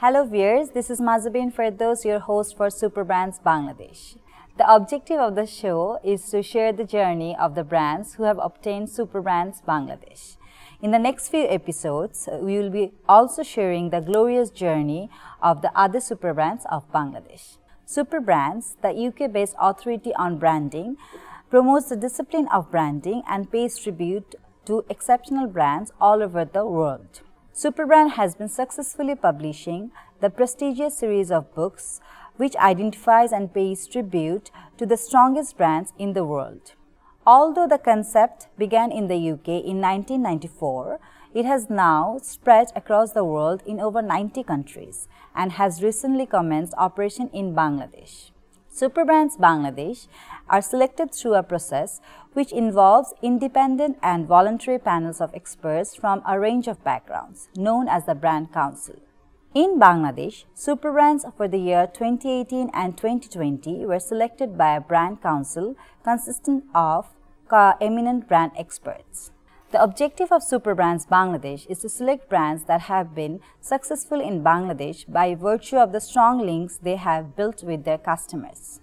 Hello viewers, this is Mazabin Firdaus, your host for Superbrands Bangladesh. The objective of the show is to share the journey of the brands who have obtained Superbrands Bangladesh. In the next few episodes, we will be also sharing the glorious journey of the other Superbrands of Bangladesh. Superbrands, the UK-based authority on branding, promotes the discipline of branding and pays tribute to exceptional brands all over the world. Superbrand has been successfully publishing the prestigious series of books which identifies and pays tribute to the strongest brands in the world. Although the concept began in the UK in 1994, it has now spread across the world in over 90 countries and has recently commenced operation in Bangladesh. Superbrands Bangladesh are selected through a process which involves independent and voluntary panels of experts from a range of backgrounds, known as the Brand Council. In Bangladesh, Superbrands for the year 2018 and 2020 were selected by a Brand Council consisting of eminent brand experts. The objective of Superbrands Bangladesh is to select brands that have been successful in Bangladesh by virtue of the strong links they have built with their customers.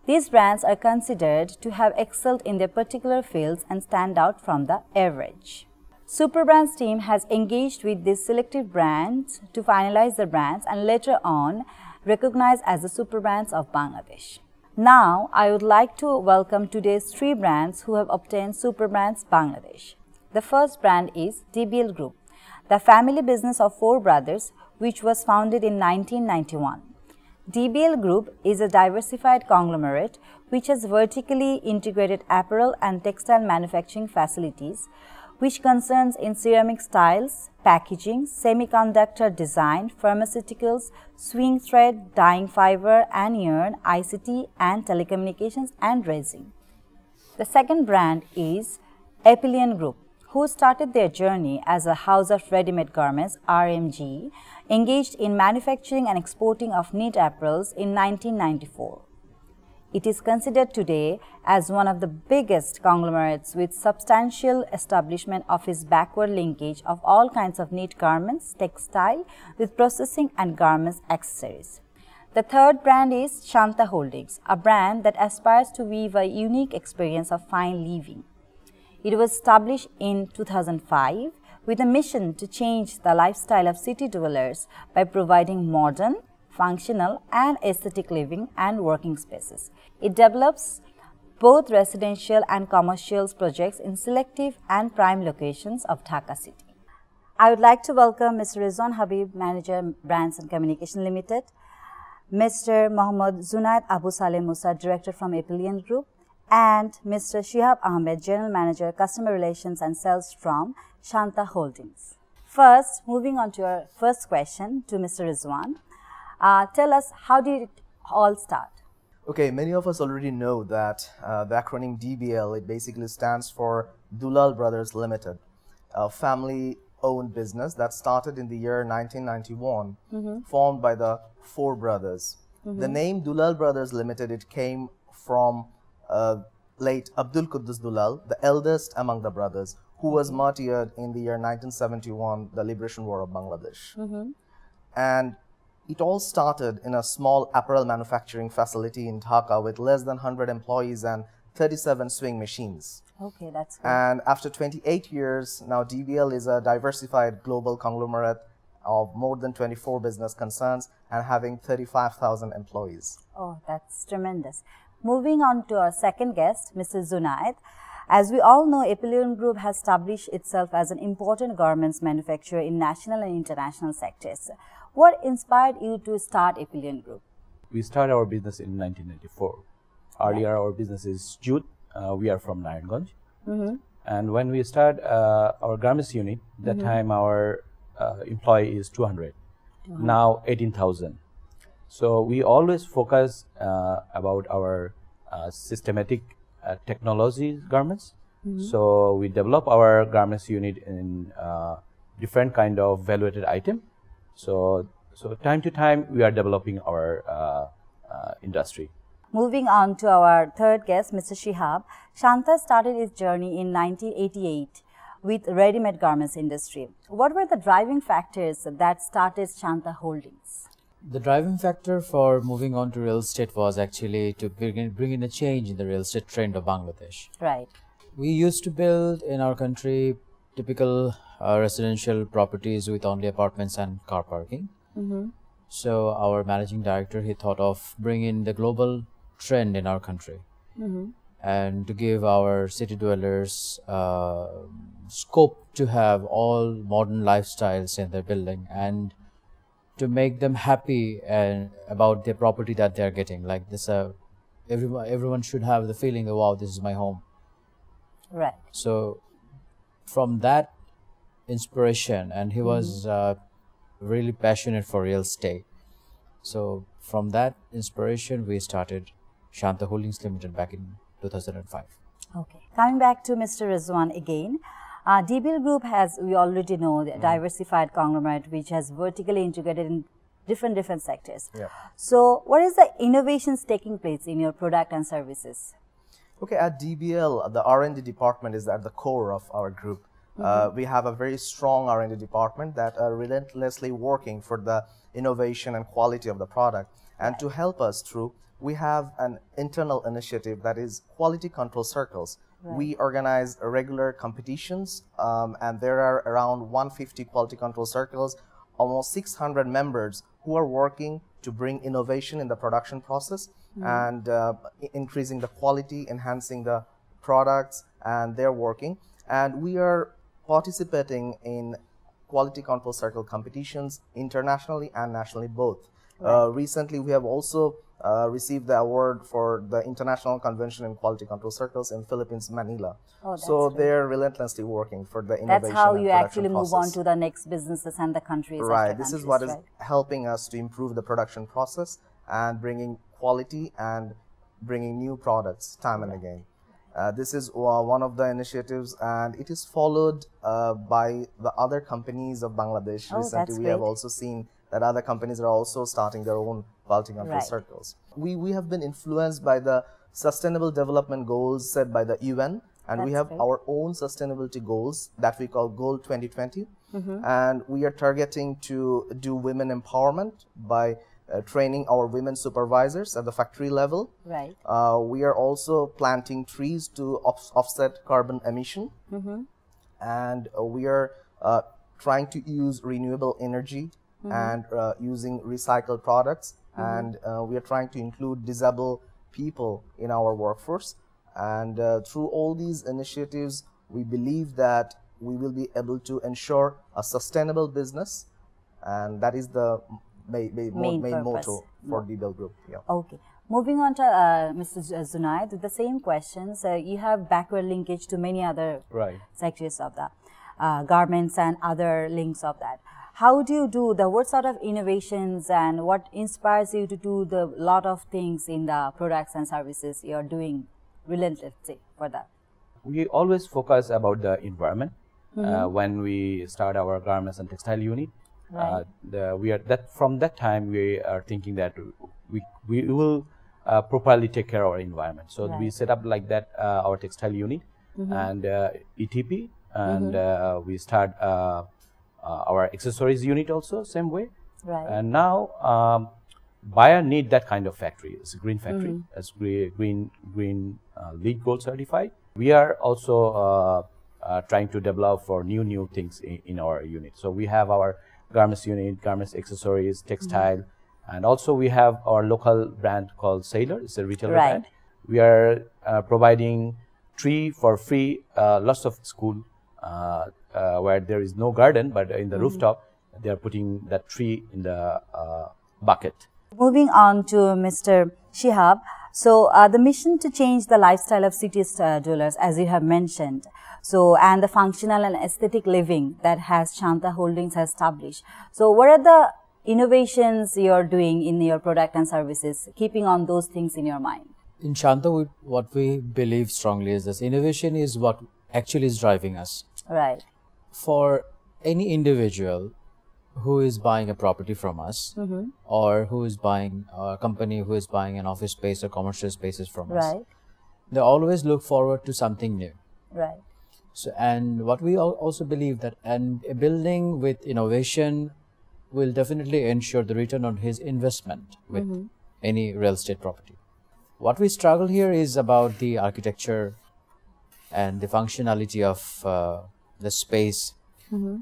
These brands are considered to have excelled in their particular fields and stand out from the average. Superbrands team has engaged with these selected brands to finalize the brands and later on recognized as the Superbrands of Bangladesh. Now, I would like to welcome today's three brands who have obtained Superbrands Bangladesh. The first brand is DBL Group, the family business of four brothers, which was founded in 1991. DBL Group is a diversified conglomerate which has vertically integrated apparel and textile manufacturing facilities, which concerns in ceramic tiles, packaging, semiconductor design, pharmaceuticals, swing thread, dyeing fiber and yarn, ICT and telecommunications and resin. The second brand is Epyllion Group, who started their journey as a house of ready-made garments, RMG, engaged in manufacturing and exporting of knit apparels in 1994. It is considered today as one of the biggest conglomerates with substantial establishment of its backward linkage of all kinds of knit garments, textile, with processing and garments accessories. The third brand is Shanta Holdings, a brand that aspires to weave a unique experience of fine living. It was established in 2005 with a mission to change the lifestyle of city dwellers by providing modern, functional and aesthetic living and working spaces. It develops both residential and commercial projects in selective and prime locations of Dhaka city. I would like to welcome Mr. Rezwan Habib, Manager Brands and Communication Limited, Mr. Mohammad, Junaid Abu Saleh Musa, Director from Epyllion Group, and Mr. Shihab Ahmed, General Manager, Customer Relations and Sales from Shanta Holdings. First, moving on to our first question to Mr. Rezwan. Tell us, how did it all start? Okay, many of us already know that the acronym DBL, it basically stands for Dulal Brothers Limited, a family-owned business that started in the year 1991, formed by the four brothers. The name Dulal Brothers Limited, it came from late Abdul Quddus Dulal, the eldest among the brothers, who was martyred in the year 1971, the Liberation War of Bangladesh. And it all started in a small apparel manufacturing facility in Dhaka with less than 100 employees and 37 swing machines. Okay, that's good. And after 28 years, now DBL is a diversified global conglomerate of more than 24 business concerns and having 35,000 employees. Oh, that's tremendous. Moving on to our second guest, Mr. Junaid. As we all know, Epyllion Group has established itself as an important garments manufacturer in national and international sectors. What inspired you to start Epyllion Group? We started our business in 1994. Earlier, our business is jute. We are from Narayanganj. And when we started our garments unit, that time our employee is 200. Now 18,000. So we always focus about our systematic technology garments. So we develop our garments unit in different kind of valuated item. So time to time we are developing our industry. Moving on to our third guest, Mr. Shihab. Shanta started its journey in 1988 with ready-made garments industry. What were the driving factors that started Shanta Holdings? The driving factor for moving on to real estate was actually to bring in a change in the real estate trend of Bangladesh. Right. We used to build in our country typical residential properties with only apartments and car parking. So our managing director, he thought of bringing the global trend in our country and to give our city dwellers scope to have all modern lifestyles in their building and to make them happy and about the property that they are getting. Like this, everyone should have the feeling that, wow, this is my home. Right. So from that inspiration, and he was really passionate for real estate. So from that inspiration, we started Shanta Holdings Ltd back in 2005. Okay. Coming back to Mr. Rezwan again, DBL Group has, we already know, the diversified conglomerate which has vertically integrated in different sectors. Yeah. So what is the innovations taking place in your product and services? Okay, at DBL, the R&D department is at the core of our group. We have a very strong R&D department that are relentlessly working for the innovation and quality of the product. And to help us through, we have an internal initiative that is quality control circles. We organize regular competitions, and there are around 150 quality control circles, almost 600 members who are working to bring innovation in the production process and increasing the quality, enhancing the products, and they're working. And we are participating in quality control circle competitions internationally and nationally both. Recently, we have also received the award for the International Convention in Quality Control Circles in Philippines, Manila. So they're relentlessly working for the innovation. That's how and you production actually process. move on to the next businesses and the countries. Right. This is what is helping us to improve the production process and bringing quality and bringing new products time and again. This is one of the initiatives, and it is followed by the other companies of Bangladesh. Recently, we have also seen that other companies are also starting their own quality control circles. We have been influenced by the Sustainable Development Goals set by the UN, and we have our own sustainability goals that we call Goal 2020. And we are targeting to do women empowerment by training our women supervisors at the factory level. Right. We are also planting trees to offset carbon emission. And we are trying to use renewable energy and using recycled products. And we are trying to include disabled people in our workforce. And through all these initiatives, we believe that we will be able to ensure a sustainable business. And that is the main motto for DBL Group. Yeah. Okay. Moving on to Mr. Junaid, with the same questions, you have backward linkage to many other sectors of the garments and other links of that. How do you do what sort of innovations and what inspires you to do the lot of things in the products and services you are doing relentlessly for that? We always focus about the environment when we start our garments and textile unit. From that time we are thinking that we will properly take care of our environment. So we set up like that our textile unit and ETP, and we start our accessories unit also same way. And now buyer need that kind of factory. It's a green factory. It's green LEED Gold certified. We are also trying to develop for new things in our unit. So we have our garments unit, garments, accessories, textile, and also we have our local brand called Saleh. It's a retailer brand. We are providing tree for free. Lots of school where there is no garden, but in the rooftop, they are putting that tree in the bucket. Moving on to Mr. Shihab. So the mission to change the lifestyle of city dwellers, as you have mentioned, so and the functional and aesthetic living that has Shanta Holdings has established. So what are the innovations you are doing in your product and services, keeping on those things in your mind? In Shanta, what we believe strongly is this: innovation is what actually is driving us. Right. For any individual who is buying a property from us, or who is buying a company who is buying an office space or commercial spaces from us, they always look forward to something new. Right. So, and what we also believe that a building with innovation will definitely ensure the return on his investment with any real estate property. What we struggle here is about the architecture and the functionality of the space.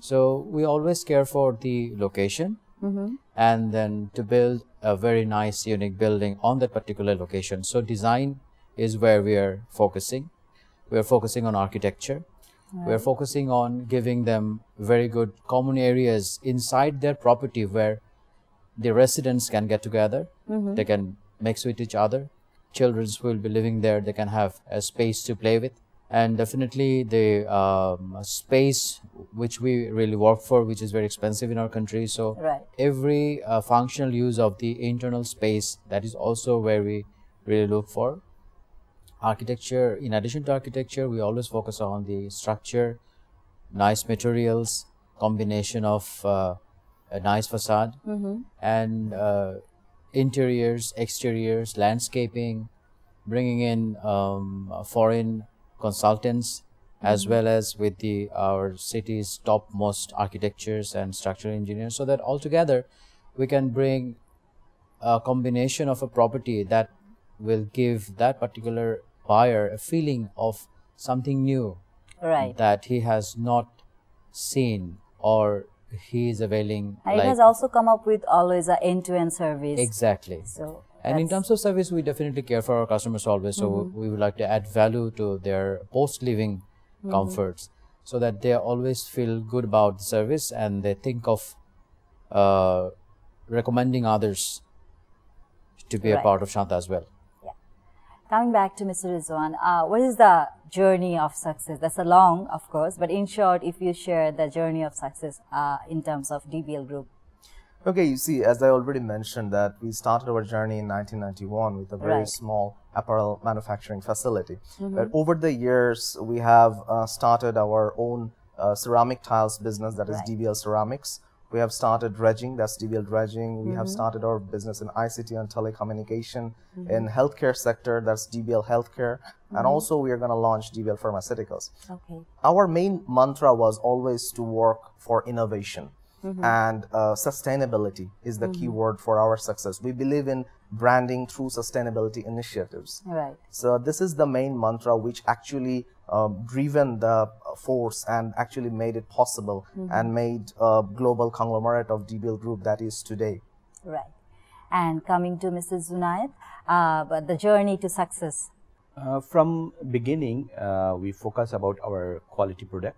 So we always care for the location and then to build a very nice, unique building on that particular location. So design is where we are focusing. We are focusing on architecture. We are focusing on giving them very good common areas inside their property where the residents can get together. They can mix with each other. Children will be living there. They can have a space to play with. And definitely the space which we really work for, which is very expensive in our country. So every functional use of the internal space, that is also where we really look for. Architecture, in addition to architecture, we always focus on the structure, nice materials, combination of a nice facade, and interiors, exteriors, landscaping, bringing in foreign consultants, as well as with our city's topmost architectures and structural engineers, so that altogether we can bring a combination of a property that will give that particular buyer a feeling of something new that he has not seen or he is availing. And it has also come up with always an end-to-end service. Exactly. So and in terms of service, we definitely care for our customers always. So we would like to add value to their post-living comforts, so that they always feel good about the service and they think of recommending others to be a part of Shanta as well. Coming back to Mr. Rezwan, what is the journey of success? That's a long, of course, but in short, if you share the journey of success in terms of DBL Group. Okay, you see, as I already mentioned, that we started our journey in 1991 with a very small apparel manufacturing facility. But over the years, we have started our own ceramic tiles business, that is DBL Ceramics. We have started dredging, that's DBL Dredging. We have started our business in ICT and telecommunication. In healthcare sector, that's DBL Healthcare. And also we are going to launch DBL Pharmaceuticals. Our main mantra was always to work for innovation. And sustainability is the key word for our success. We believe in branding through sustainability initiatives. So this is the main mantra which actually driven the force and actually made it possible and made a global conglomerate of DBL Group that is today. And coming to Mrs. Junaid, but the journey to success. From beginning, we focus about our quality product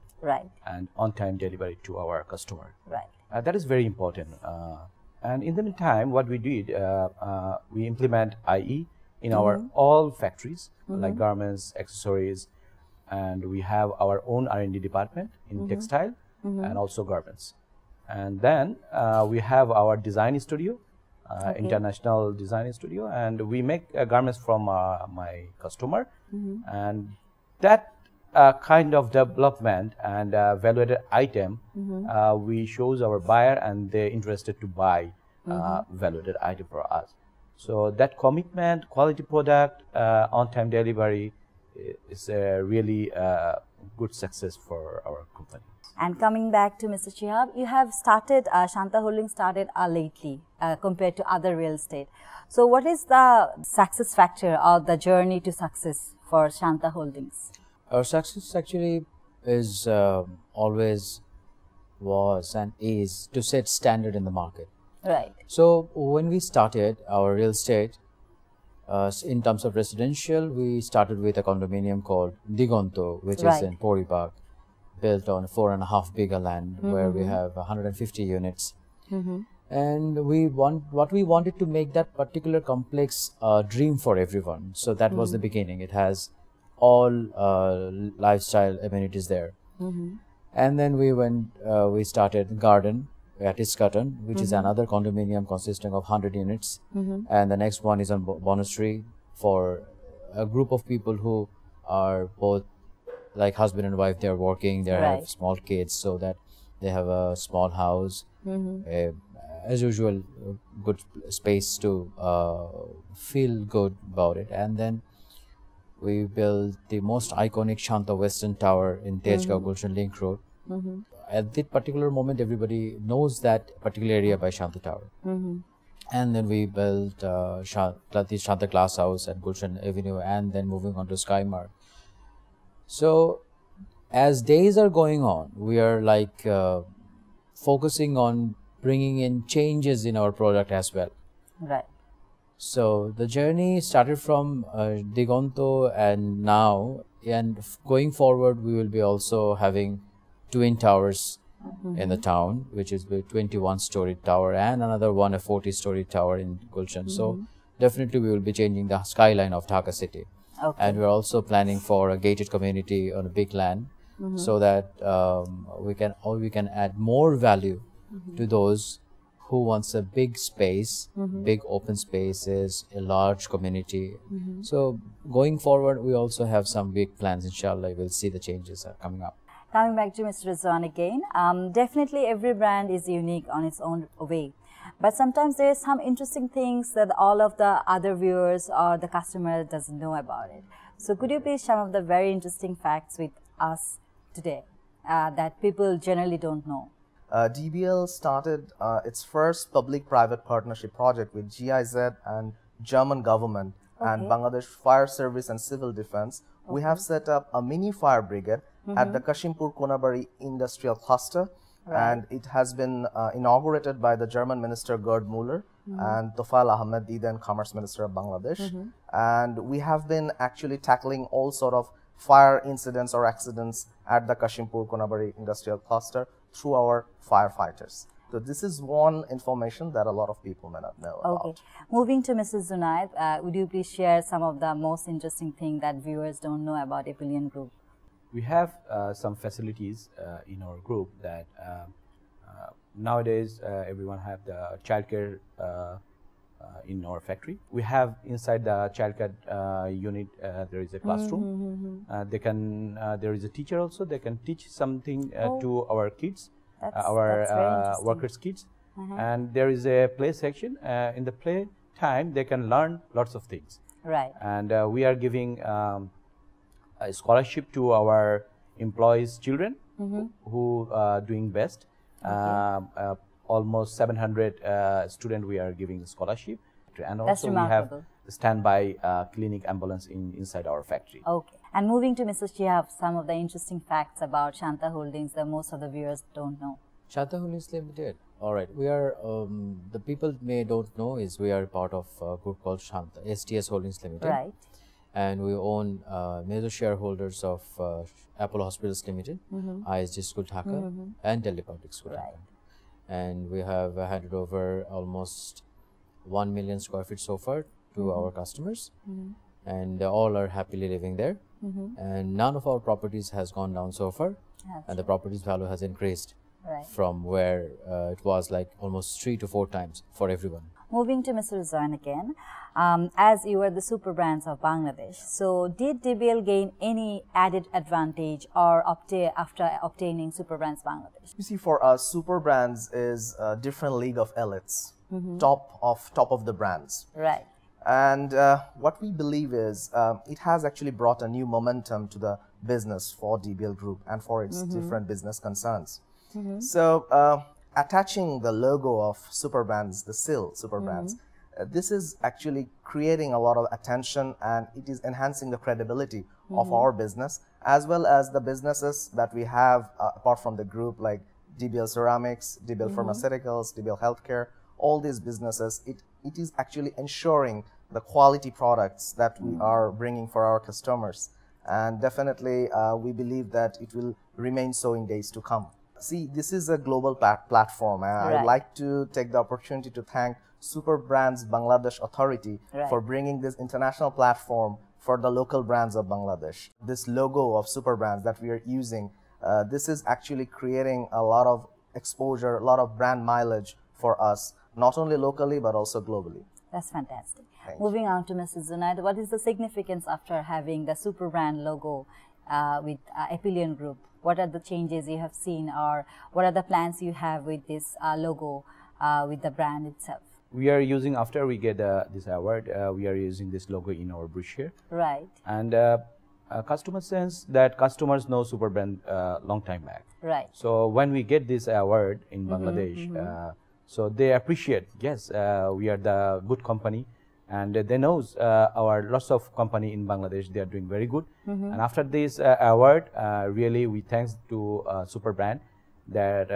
and on-time delivery to our customer. That is very important. And in the meantime, what we did, we implement IE in our all factories, like garments, accessories, and we have our own R&D department in textile and also garments. And then we have our design studio, international design studio, and we make garments from my customer. And that kind of development and value-added item, we shows our buyer and they're interested to buy value-added item for us. So that commitment, quality product, on-time delivery is a really good success for our company. And coming back to Mr. Shihab, you have started, Shanta Holdings started lately compared to other real estate. So what is the success factor or the journey to success for Shanta Holdings? Our success actually is always was and is to set standard in the market. So when we started our real estate, in terms of residential, we started with a condominium called Digonto, which is in Poribag, built on 4.5 bigger land, where we have 150 units. And what we wanted to make that particular complex dream for everyone. So that was the beginning. It has all lifestyle amenities there. And then we started garden at Iskatan, which is another condominium consisting of 100 units. And the next one is on Bonustry for a group of people who are both like husband and wife. They're working, they have small kids, so that they have a small house, as usual, good space to feel good about it. And then We built the most iconic Shanta Western Tower in Tejgaon Gulshan Link Road. At that particular moment, everybody knows that particular area by Shanta Tower. And then we built the Shanta Glass House at Gulshan Avenue, and then moving on to Skymark. So as days are going on, we are like focusing on bringing in changes in our product as well. Right. So the journey started from Digonto, and now, and going forward, we will be also having twin towers in the town, which is the 21-story tower, and another one, a 40-story tower in Gulshan. So definitely we will be changing the skyline of Dhaka city. Okay. And we're also planning for a gated community on a big land, so that we can add more value to those who wants a big space, big open spaces, a large community. So going forward, we also have some big plans. Inshallah, we'll see the changes are coming up. Coming back to Mr. Rezwan again, definitely every brand is unique on its own way. But sometimes there are some interesting things that all of the other viewers or the customer doesn't know about it. So could you please share some of the very interesting facts with us today that people generally don't know? DBL started its first public-private partnership project with GIZ and German government and Bangladesh Fire Service and Civil Defense. We have set up a mini fire brigade at the Kashimpur Konabari Industrial Cluster, and it has been inaugurated by the German Minister Gerd Muller and Tofail Ahmed, the then Commerce Minister of Bangladesh. And we have been actually tackling all sort of fire incidents or accidents at the Kashimpur Konabari Industrial Cluster through our firefighters. So this is one information that a lot of people may not know about. Moving to Mrs. Junaid, would you please share some of the most interesting thing that viewers don't know about Epyllion Group? We have some facilities in our group that nowadays everyone have the childcare in our factory. We have inside the childcare unit there is a classroom. There is a teacher also. They can teach something to our kids, our workers' kids, and there is a play section. In the play time, they can learn lots of things. Right. And we are giving a scholarship to our employees' children who are doing best. Almost 700 students we are giving scholarship, and also we have standby clinic ambulance inside our factory. Okay. And moving to Mrs. Shihab, some of the interesting facts about Shanta Holdings that most of the viewers don't know. Shanta Holdings Ltd. All right, we are the people don't know is we are part of a group called Shanta STS Holdings Ltd. Right. And we own major shareholders of Apollo Hospitals Ltd, ISG School Dhaka, and Delhi Public School Dhaka. And we have handed over almost 1 million square feet so far to our customers, and all are happily living there. And none of our properties has gone down so far, and the property's value has increased from where it was like almost 3 to 4 times for everyone. Moving to Mr. Rezwan again, as you are the Superbrands of Bangladesh, so did DBL gain any added advantage or after obtaining Superbrands Bangladesh? You see, for us, Superbrands is a different league of elites, top of the brands. Right. And what we believe is it has actually brought a new momentum to the business for DBL Group and for its different business concerns. So attaching the logo of Superbrands, the seal Superbrands, this is actually creating a lot of attention, and it is enhancing the credibility of our business, as well as the businesses that we have apart from the group, like DBL Ceramics, DBL Pharmaceuticals, DBL Healthcare. All these businesses, it is actually ensuring the quality products that we are bringing for our customers, and definitely we believe that it will remain so in days to come. See, this is a global platform, and I'd like to take the opportunity to thank Superbrands Bangladesh Authority for bringing this international platform for the local brands of Bangladesh. This logo of Superbrands that we are using, this is actually creating a lot of exposure, a lot of brand mileage for us, not only locally but also globally. That's fantastic. Moving on to Mrs. Junaid, what is the significance after having the Superbrand logo with Epyllion Group? What are the changes you have seen, or what are the plans you have with this logo with the brand itself? we are using, after we get this award, we are using this logo in our brochure. Right. And customer sense that customers know Superbrand long time back. Right. So when we get this award in Bangladesh, so they appreciate, yes, we are the good company, and they knows our lots of company in Bangladesh, they are doing very good. And after this award, really we thanks to Superbrand that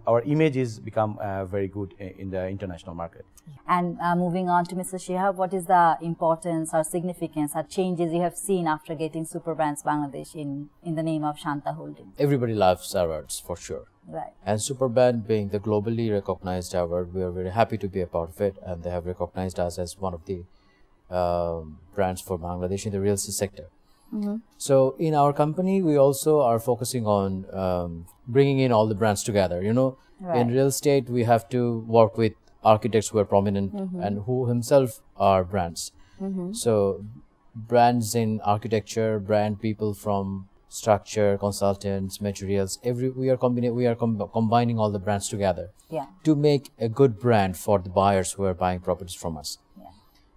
our image is become very good in the international market. And moving on to Mr. Shihab, what is the importance or significance or changes you have seen after getting Superbrands Bangladesh in the name of Shanta Holdings? Everybody loves awards for sure. Right. And Superbrand being the globally recognized award, we are very happy to be a part of it, and they have recognized us as one of the brands for Bangladesh in the real estate sector. So in our company, we also are focusing on bringing in all the brands together. You know, in real estate, we have to work with architects who are prominent and who himself are brands. So brands in architecture, brand people from structure, consultants, materials, we are combining all the brands together to make a good brand for the buyers who are buying properties from us.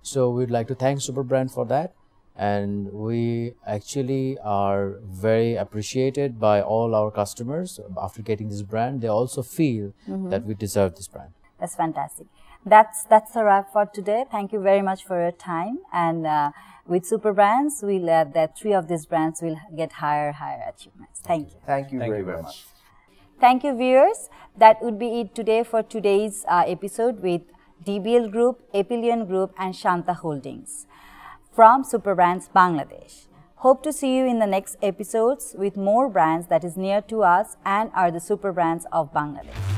So we'd like to thank Superbrand for that. And we actually are very appreciated by all our customers. After getting this brand, they also feel that we deserve this brand. That's fantastic. That's a wrap for today. Thank you very much for your time. And with Superbrands, that 3 of these brands will get higher achievements. Thank you. Thank you very much. Thank you, viewers. That would be it today for today's episode with DBL Group, Epyllion Group, and Shanta Holdings from Superbrands Bangladesh. Hope to see you in the next episodes with more brands that is near to us and are the Superbrands of Bangladesh.